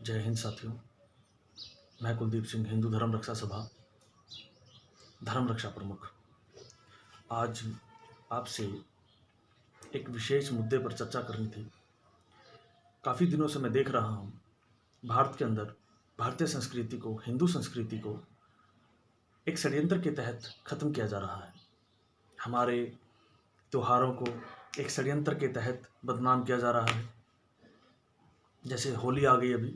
जय हिंद साथियों। मैं कुलदीप सिंह, हिंदू धर्म रक्षा सभा धर्म रक्षा प्रमुख। आज आपसे एक विशेष मुद्दे पर चर्चा करनी थी। काफ़ी दिनों से मैं देख रहा हूँ भारत के अंदर भारतीय संस्कृति को, हिंदू संस्कृति को एक षड्यंत्र के तहत ख़त्म किया जा रहा है। हमारे त्योहारों को एक षड्यंत्र के तहत बदनाम किया जा रहा है। जैसे होली आ गई अभी,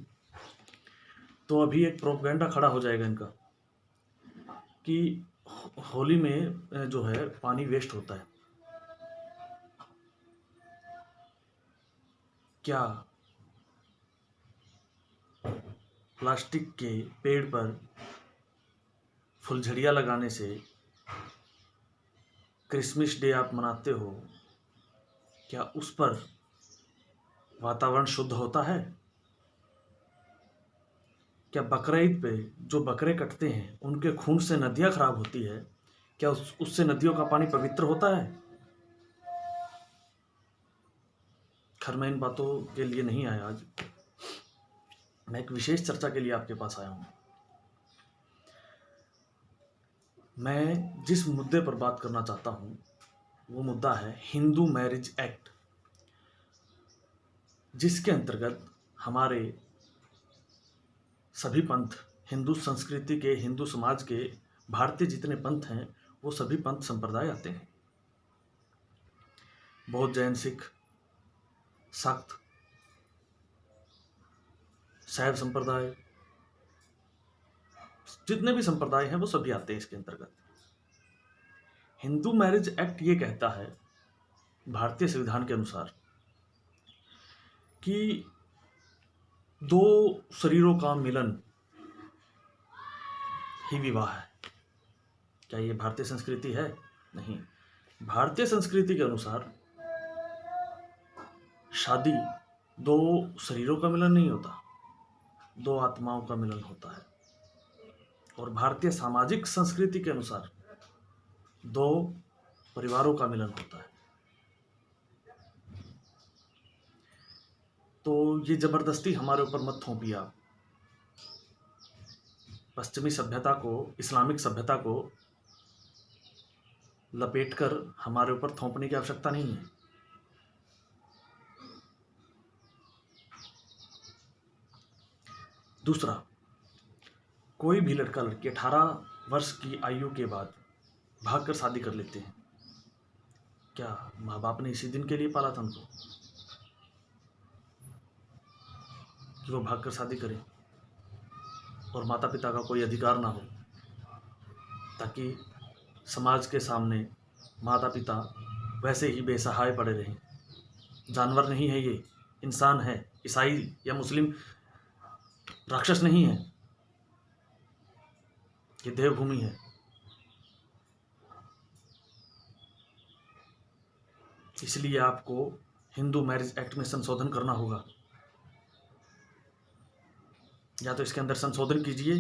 तो अभी एक प्रोपेगेंडा खड़ा हो जाएगा इनका कि होली में जो है पानी वेस्ट होता है। क्या प्लास्टिक के पेड़ पर फुलझड़ियाँ लगाने से क्रिसमस डे आप मनाते हो, क्या उस पर वातावरण शुद्ध होता है? क्या बकरा ईद पे जो बकरे कटते हैं उनके खून से नदियाँ खराब होती है, क्या उससे नदियों का पानी पवित्र होता है? खैर, मैं इन बातों के लिए नहीं आया आज। मैं एक विशेष चर्चा के लिए आपके पास आया हूँ। मैं जिस मुद्दे पर बात करना चाहता हूँ वो मुद्दा है हिंदू मैरिज एक्ट, जिसके अंतर्गत हमारे सभी पंथ, हिंदू संस्कृति के, हिंदू समाज के, भारतीय जितने पंथ हैं वो सभी पंथ संप्रदाय आते हैं। बौद्ध, जैन, सिख, शाक्त, शैव संप्रदाय, जितने भी संप्रदाय हैं वो सभी आते हैं इसके अंतर्गत। हिंदू मैरिज एक्ट ये कहता है भारतीय संविधान के अनुसार कि दो शरीरों का मिलन ही विवाह है। क्या ये भारतीय संस्कृति है? नहीं। भारतीय संस्कृति के अनुसार शादी दो शरीरों का मिलन नहीं होता, दो आत्माओं का मिलन होता है। और भारतीय सामाजिक संस्कृति के अनुसार दो परिवारों का मिलन होता है। तो ये जबरदस्ती हमारे ऊपर मत थोपिए आप। पश्चिमी सभ्यता को, इस्लामिक सभ्यता को लपेटकर हमारे ऊपर थोपने की आवश्यकता नहीं है। दूसरा, कोई भी लड़का लड़की 18 वर्ष की आयु के बाद भागकर शादी कर लेते हैं। क्या माँ बाप ने इसी दिन के लिए पाला था उनको कि वो भागकर शादी करें और माता पिता का कोई अधिकार ना हो, ताकि समाज के सामने माता पिता वैसे ही बेसहाय पड़े रहें? जानवर नहीं है ये, इंसान है। ईसाई या मुस्लिम राक्षस नहीं है, ये देवभूमि है। इसलिए आपको हिंदू मैरिज एक्ट में संशोधन करना होगा। या तो इसके अंदर संशोधन कीजिए,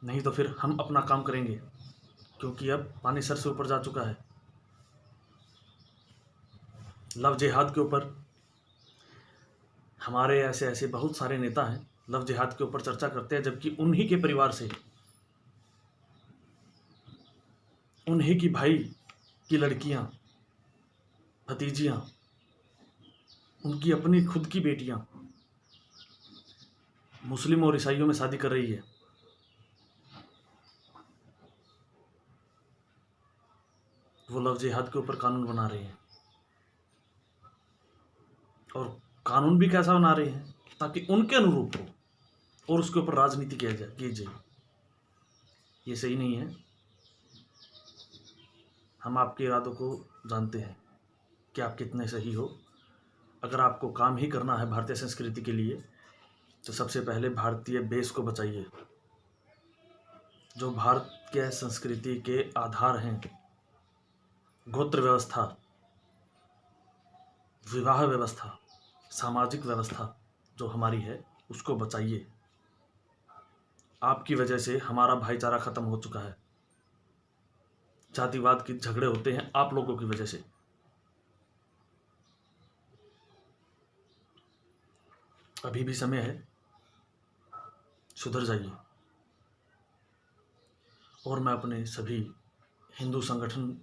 नहीं तो फिर हम अपना काम करेंगे, क्योंकि अब पानी सर से ऊपर जा चुका है। लव जिहाद के ऊपर हमारे ऐसे ऐसे बहुत सारे नेता हैं, लव जिहाद के ऊपर चर्चा करते हैं, जबकि उन्हीं के परिवार से, उन्हीं की भाई की लड़कियां, भतीजियां, उनकी अपनी खुद की बेटियां मुस्लिम और ईसाइयों में शादी कर रही है। वो लव जिहाद के ऊपर कानून बना रहे हैं। और कानून भी कैसा बना रहे हैं? ताकि उनके अनुरूप हो और उसके ऊपर राजनीति की जाए। ये सही नहीं है। हम आपके इरादों को जानते हैं कि आप कितने सही हो। अगर आपको काम ही करना है भारतीय संस्कृति के लिए, तो सबसे पहले भारतीय बेस को बचाइए। जो भारत के संस्कृति के आधार हैं, गोत्र व्यवस्था, विवाह व्यवस्था, सामाजिक व्यवस्था जो हमारी है, उसको बचाइए। आपकी वजह से हमारा भाईचारा खत्म हो चुका है। जातिवाद के झगड़े होते हैं आप लोगों की वजह से। अभी भी समय है, सुधर जाइए। और मैं अपने सभी हिंदू संगठन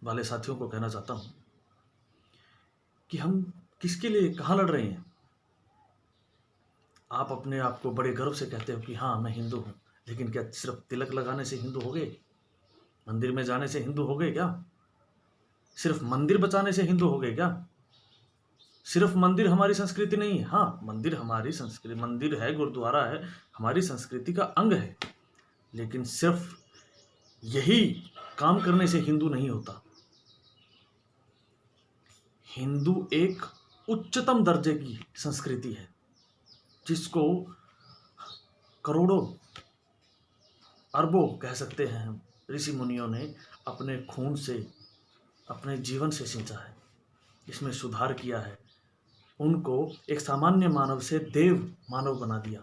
वाले साथियों को कहना चाहता हूँ कि हम किसके लिए कहाँ लड़ रहे हैं। आप अपने आप को बड़े गर्व से कहते हो कि हाँ मैं हिंदू हूँ, लेकिन क्या सिर्फ तिलक लगाने से हिंदू हो गए? मंदिर में जाने से हिंदू हो गए क्या? सिर्फ मंदिर बचाने से हिंदू हो गए क्या? सिर्फ मंदिर हमारी संस्कृति नहीं है। हाँ, मंदिर हमारी संस्कृति, मंदिर है, गुरुद्वारा है, हमारी संस्कृति का अंग है, लेकिन सिर्फ यही काम करने से हिंदू नहीं होता। हिंदू एक उच्चतम दर्जे की संस्कृति है जिसको करोड़ों अरबों कह सकते हैं हम ऋषि मुनियों ने अपने खून से, अपने जीवन से सींचा है, इसमें सुधार किया है, उनको एक सामान्य मानव से देव मानव बना दिया।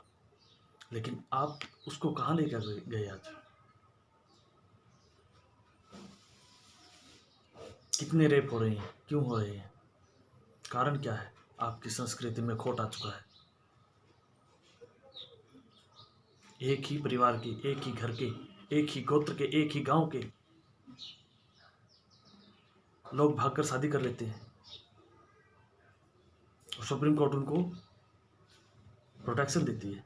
लेकिन आप उसको कहाँ लेकर गए आज? कितने रेप हो रहे हैं, क्यों हो रहे हैं? कारण क्या है? आपकी संस्कृति में खोट आ चुका है। एक ही परिवार के, एक ही घर के, एक ही गोत्र के, एक ही गांव के लोग भागकर शादी कर लेते हैं और सुप्रीम कोर्ट उनको प्रोटेक्शन देती है।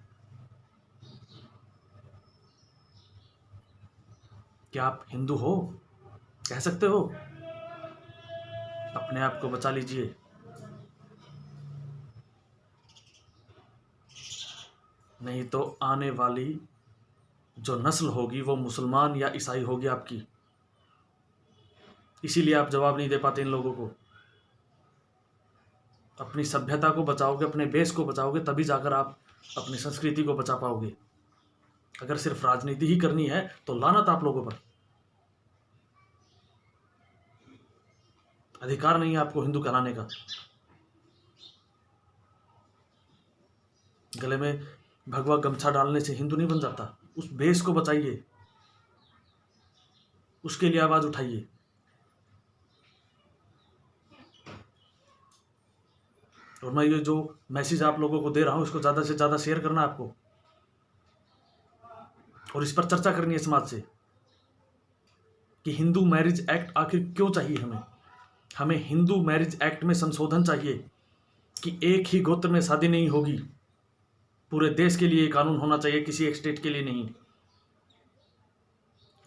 क्या आप हिंदू हो? कह सकते हो? अपने आप को बचा लीजिए। नहीं तो आने वाली जो नस्ल होगी वो मुसलमान या ईसाई होगी आपकी। इसीलिए आप जवाब नहीं दे पाते इन लोगों को। अपनी सभ्यता को बचाओगे, अपने देश को बचाओगे, तभी जाकर आप अपनी संस्कृति को बचा पाओगे। अगर सिर्फ राजनीति ही करनी है तो लानत आप लोगों पर। अधिकार नहीं है आपको हिंदू कहलाने का। गले में भगवा गमछा डालने से हिंदू नहीं बन जाता। उस देश को बचाइए, उसके लिए आवाज उठाइए। और मैं ये जो मैसेज आप लोगों को दे रहा हूं, इसको ज़्यादा से ज़्यादा शेयर करना आपको, और इस पर चर्चा करनी है समाज से कि हिंदू मैरिज एक्ट आखिर क्यों चाहिए हमें। हमें हिंदू मैरिज एक्ट में संशोधन चाहिए कि एक ही गोत्र में शादी नहीं होगी। पूरे देश के लिए कानून होना चाहिए, किसी एक स्टेट के लिए नहीं।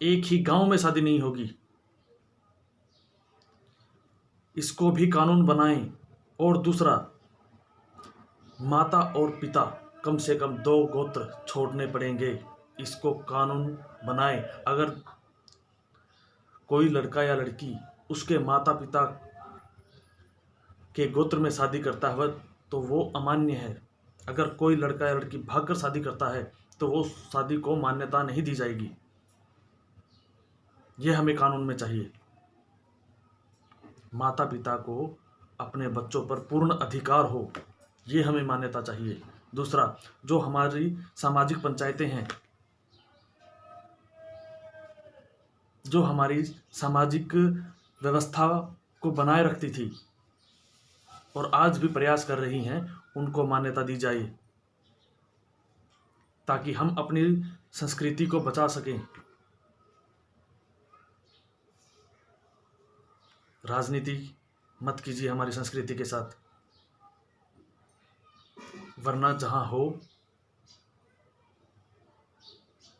एक ही गांव में शादी नहीं होगी, इसको भी कानून बनाएं। और दूसरा, माता और पिता कम से कम 2 गोत्र छोड़ने पड़ेंगे, इसको कानून बनाएं। अगर कोई लड़का या लड़की उसके माता पिता के गोत्र में शादी करता है तो वो अमान्य है। अगर कोई लड़का या लड़की भागकर शादी करता है तो वो शादी को मान्यता नहीं दी जाएगी। यह हमें कानून में चाहिए। माता पिता को अपने बच्चों पर पूर्ण अधिकार हो, ये हमें मान्यता चाहिए। दूसरा, जो हमारी सामाजिक पंचायतें हैं, जो हमारी सामाजिक व्यवस्था को बनाए रखती थी और आज भी प्रयास कर रही हैं, उनको मान्यता दी जाए ताकि हम अपनी संस्कृति को बचा सकें। राजनीति मत कीजिए हमारी संस्कृति के साथ, वरना जहां हो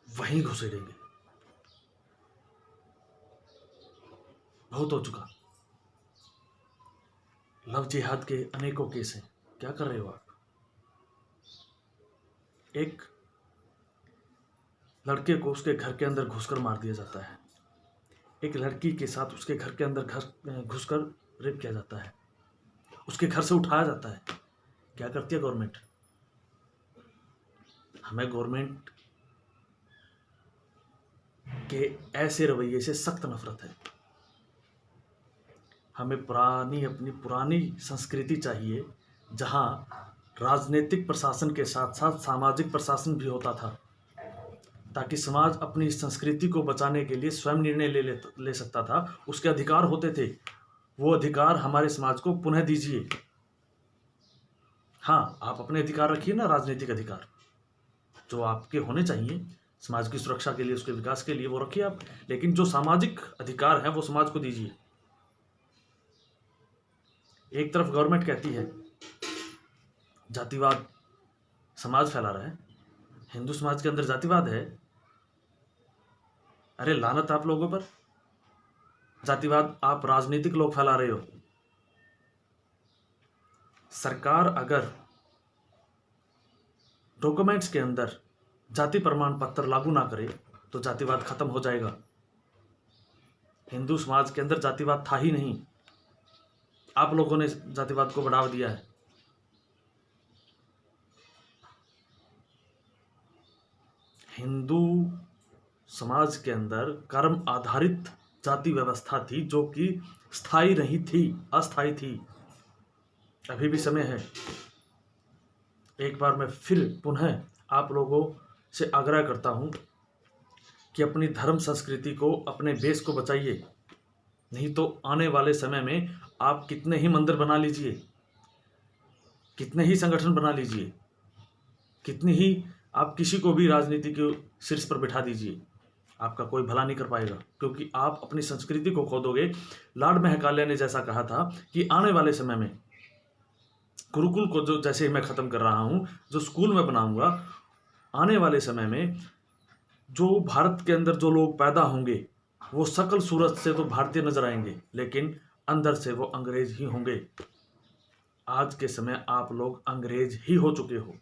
वहीं घुसेड़ेंगे। बहुत हो चुका। लव जिहाद के अनेकों केस हैं। क्या कर रहे हो आप? एक लड़के को उसके घर के अंदर घुसकर मार दिया जाता है, एक लड़की के साथ उसके घर के अंदर घुसकर रेप किया जाता है, उसके घर से उठाया जाता है। क्या करती है गवर्नमेंट? हमें गवर्नमेंट के ऐसे रवैये से सख्त नफरत है। हमें अपनी पुरानी संस्कृति चाहिए जहां राजनीतिक प्रशासन के साथ साथ सामाजिक प्रशासन भी होता था, ताकि समाज अपनी संस्कृति को बचाने के लिए स्वयं निर्णय ले सकता था। उसके अधिकार होते थे, वो अधिकार हमारे समाज को पुनः दीजिए। हाँ, आप अपने अधिकार रखिए ना, राजनीतिक अधिकार, जो आपके होने चाहिए समाज की सुरक्षा के लिए, उसके विकास के लिए, वो रखिए आप, लेकिन जो सामाजिक अधिकार है वो समाज को दीजिए। एक तरफ गवर्नमेंट कहती है जातिवाद समाज फैला रहा है, हिंदू समाज के अंदर जातिवाद है। अरे लानत आप लोगों पर, जातिवाद आप राजनीतिक लोग फैला रहे हो। सरकार अगर डॉक्यूमेंट्स के अंदर जाति प्रमाण पत्र लागू ना करे तो जातिवाद खत्म हो जाएगा। हिंदू समाज के अंदर जातिवाद था ही नहीं, आप लोगों ने जातिवाद को बढ़ावा दिया है। हिंदू समाज के अंदर कर्म आधारित जाति व्यवस्था थी जो कि स्थायी नहीं थी, अस्थायी थी। अभी भी समय है। एक बार मैं फिर पुनः आप लोगों से आग्रह करता हूं कि अपनी धर्म संस्कृति को, अपने देश को बचाइए, नहीं तो आने वाले समय में आप कितने ही मंदिर बना लीजिए, कितने ही संगठन बना लीजिए, कितनी ही आप किसी को भी राजनीति के शीर्ष पर बिठा दीजिए, आपका कोई भला नहीं कर पाएगा, क्योंकि आप अपनी संस्कृति को खो दोगे। लॉर्ड महकाले ने जैसा कहा था कि आने वाले समय में गुरुकुल को जो जैसे मैं ख़त्म कर रहा हूँ, जो स्कूल में बनाऊंगा, आने वाले समय में जो भारत के अंदर जो लोग पैदा होंगे वो शकल सूरत से तो भारतीय नजर आएंगे, लेकिन अंदर से वो अंग्रेज ही होंगे। आज के समय आप लोग अंग्रेज ही हो चुके हो।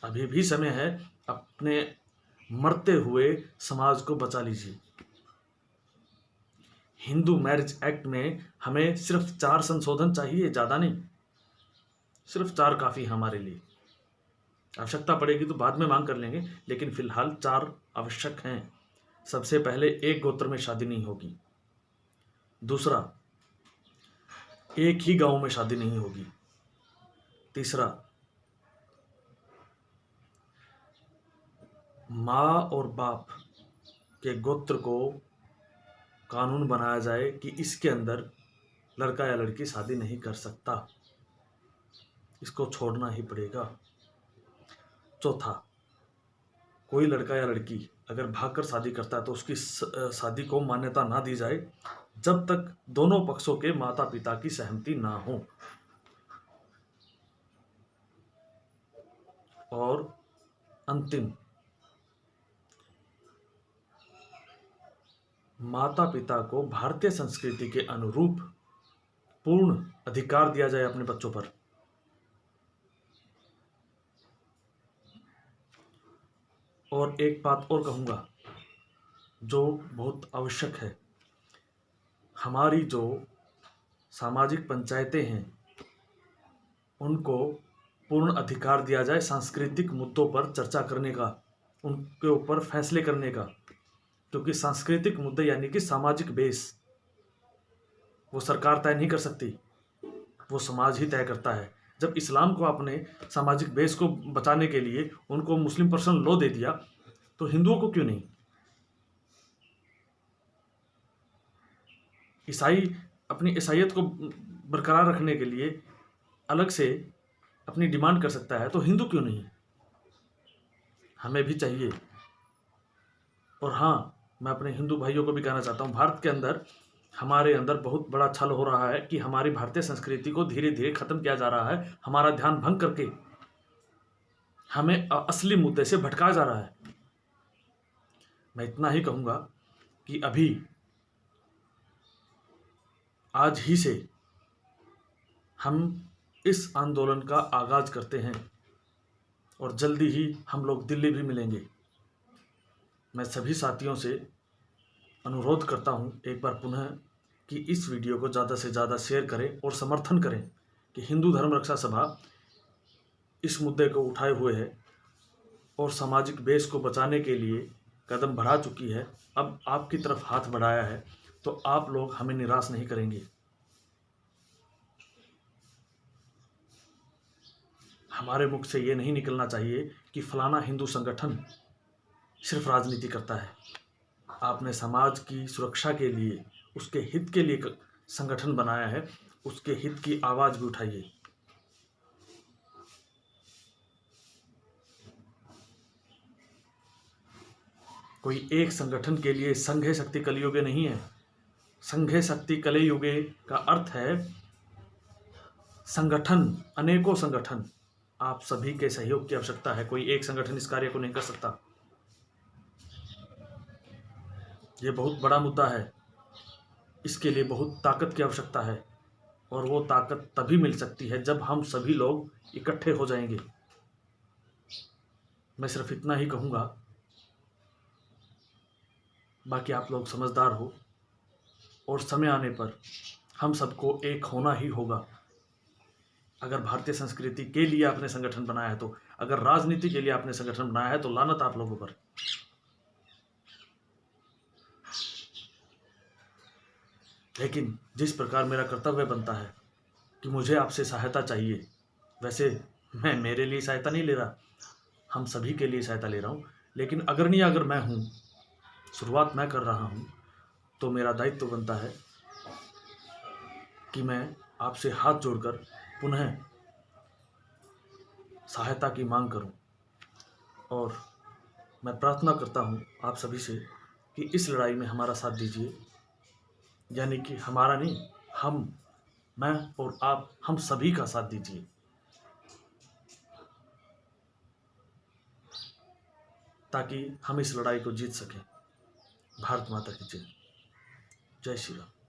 अभी भी समय है, अपने मरते हुए समाज को बचा लीजिए। हिंदू मैरिज एक्ट में हमें सिर्फ 4 संशोधन चाहिए, ज़्यादा नहीं, सिर्फ 4 काफ़ी हमारे लिए। आवश्यकता पड़ेगी तो बाद में मांग कर लेंगे, लेकिन फिलहाल 4 आवश्यक हैं। सबसे पहले, एक गोत्र में शादी नहीं होगी। दूसरा, एक ही गांव में शादी नहीं होगी। तीसरा, माँ और बाप के गोत्र को कानून बनाया जाए कि इसके अंदर लड़का या लड़की शादी नहीं कर सकता, इसको छोड़ना ही पड़ेगा। चौथा, कोई लड़का या लड़की अगर भागकर शादी करता है तो उसकी शादी को मान्यता ना दी जाए जब तक दोनों पक्षों के माता पिता की सहमति ना हो। और अंतिम, माता पिता को भारतीय संस्कृति के अनुरूप पूर्ण अधिकार दिया जाए अपने बच्चों पर। और एक बात और कहूँगा जो बहुत आवश्यक है, हमारी जो सामाजिक पंचायतें हैं उनको पूर्ण अधिकार दिया जाए सांस्कृतिक मुद्दों पर चर्चा करने का, उनके ऊपर फैसले करने का, क्योंकि सांस्कृतिक मुद्दे यानी कि सामाजिक बेस वो सरकार तय नहीं कर सकती, वो समाज ही तय करता है। जब इस्लाम को आपने सामाजिक बेस को बचाने के लिए उनको मुस्लिम पर्सनल लॉ दे दिया, तो हिंदुओं को क्यों नहीं? ईसाई अपनी ईसाइयत को बरकरार रखने के लिए अलग से अपनी डिमांड कर सकता है, तो हिंदू क्यों नहीं? हमें भी चाहिए। और हाँ, मैं अपने हिंदू भाइयों को भी कहना चाहता हूँ, भारत के अंदर हमारे अंदर बहुत बड़ा छल हो रहा है कि हमारी भारतीय संस्कृति को धीरे धीरे खत्म किया जा रहा है, हमारा ध्यान भंग करके हमें असली मुद्दे से भटकाया जा रहा है। मैं इतना ही कहूँगा कि अभी आज ही से हम इस आंदोलन का आगाज करते हैं और जल्दी ही हम लोग दिल्ली भी मिलेंगे। मैं सभी साथियों से अनुरोध करता हूं एक बार पुनः कि इस वीडियो को ज़्यादा से ज़्यादा शेयर करें और समर्थन करें कि हिंदू धर्म रक्षा सभा इस मुद्दे को उठाए हुए है और सामाजिक बेस को बचाने के लिए कदम बढ़ा चुकी है। अब आपकी तरफ हाथ बढ़ाया है तो आप लोग हमें निराश नहीं करेंगे। हमारे मुख से ये नहीं निकलना चाहिए कि फलाना हिंदू संगठन सिर्फ राजनीति करता है। आपने समाज की सुरक्षा के लिए, उसके हित के लिए संगठन बनाया है, उसके हित की आवाज़ भी उठाइए। कोई एक संगठन के लिए संघे शक्ति कलयुगे नहीं है। संघे शक्ति कलयुगे का अर्थ है संगठन, अनेकों संगठन। आप सभी के सहयोग की आवश्यकता है। कोई एक संगठन इस कार्य को नहीं कर सकता। ये बहुत बड़ा मुद्दा है। इसके लिए बहुत ताकत की आवश्यकता है और वो ताकत तभी मिल सकती है जब हम सभी लोग इकट्ठे हो जाएंगे। मैं सिर्फ इतना ही कहूँगा, बाकी आप लोग समझदार हो और समय आने पर हम सबको एक होना ही होगा। अगर भारतीय संस्कृति के लिए आपने संगठन बनाया है तो, अगर राजनीति के लिए आपने संगठन बनाया है तो लानत आप लोगों पर। लेकिन जिस प्रकार मेरा कर्तव्य बनता है कि मुझे आपसे सहायता चाहिए, वैसे मैं मेरे लिए सहायता नहीं ले रहा, हम सभी के लिए सहायता ले रहा हूँ। लेकिन अगर मैं हूँ, शुरुआत मैं कर रहा हूँ, तो मेरा दायित्व बनता है कि मैं आपसे हाथ जोड़कर पुनः सहायता की मांग करूं। और मैं प्रार्थना करता हूं आप सभी से कि इस लड़ाई में हमारा साथ दीजिए। यानी कि हमारा नहीं, मैं और आप, हम सभी का साथ दीजिए, ताकि हम इस लड़ाई को जीत सकें। भारत माता की जय। जय श्री राम।